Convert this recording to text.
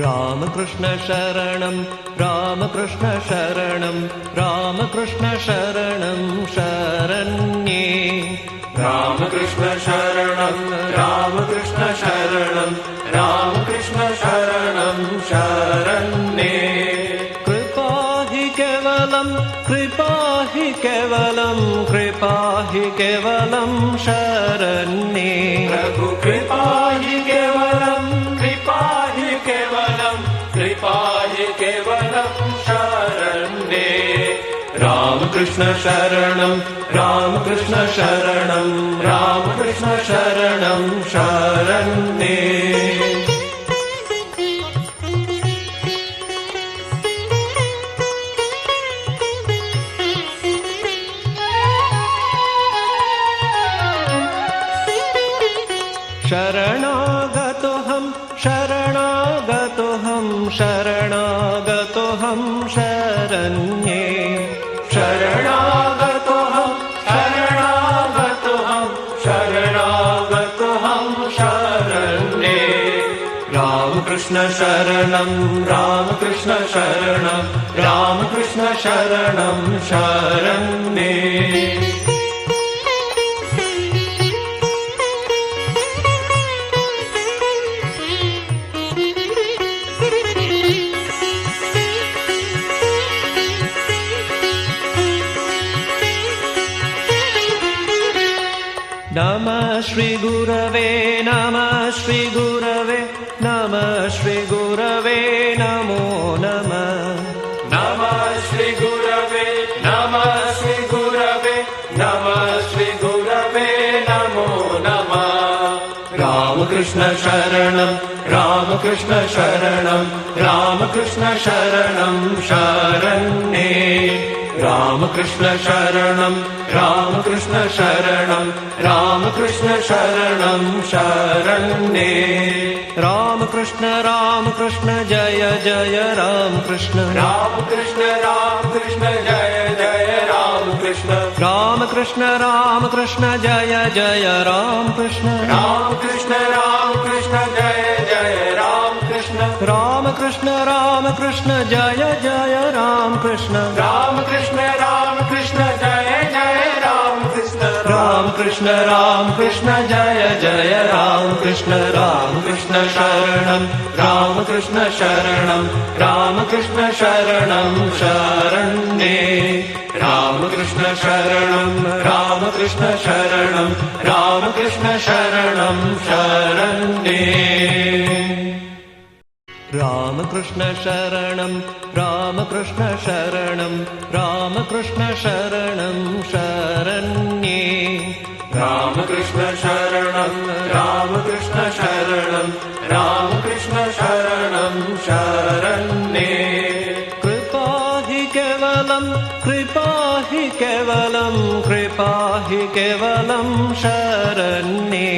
रामकृष्ण शरणं रामकृष्ण शरणं रामकृष्ण शरणं शरण्ये रामकृष्ण शरणं रामकृष्ण शरणं रामकृष्ण शरणं शरण्ये कृपा हि केवलं कृपा हि केवलं कृपा हि केवलं शरण्ये प्रभु कृपा हि केवलं कृपा हि केवलं कृपा हि केवलं शरण्ये रामकृष्ण शरणं रामकृष्ण शरणं रामकृष्ण शरणं शरण्ये शरणागतोऽहं शरणागतोऽहं शरणागतोऽहं शरण्ये शरणागतोऽहं शरणागतोऽहं शरणागतोऽहं शरण्ये रामकृष्ण शरणं रामकृष्ण शरणं रामकृष्ण शरणं शरण्ये नमः श्री गुरवे नमः श्री गुरवे नमः श्री गुरवे नमो नमः नमः श्री गुरवे नमः श्री गुरवे नमः श्री गुरवे नमो नमः रामकृष्ण शरणं रामकृष्ण शरणं रामकृष्ण शरणं शरण्ये रामकृष्ण शरणं रामकृष्ण शरणं रामकृष्ण शरणं शरण्ये रामकृष्ण रामकृष्ण जय जय रामकृष्ण रामकृष्ण रामकृष्ण जय जय रामकृष्ण रामकृष्ण रामकृष्ण जय जय रामकृष्ण रामकृष्ण रामकृष्ण जय जय रामकृष्ण रामकृष्ण रामकृष्ण जय जय रामकृष्ण रामकृष्ण रामकृष्ण जय जय रामकृष्ण रामकृष्ण रामकृष्ण जय जय रामकृष्ण रामकृष्ण शरणं रामकृष्ण शरणं रामकृष्ण शरणं शरण्ये रामकृष्ण शरणं रामकृष्ण शरणं रामकृष्ण शरणं शरण्ये रामकृष्ण शरणं रामकृष्ण शरणं रामकृष्ण शरणं शरण्ये रामकृष्ण शरणं रामकृष्ण शरणं रामकृष्ण शरणं शरण्ये कृपा हि केवलं कृपा हि केवलं कृपा हि केवलं शरण्ये।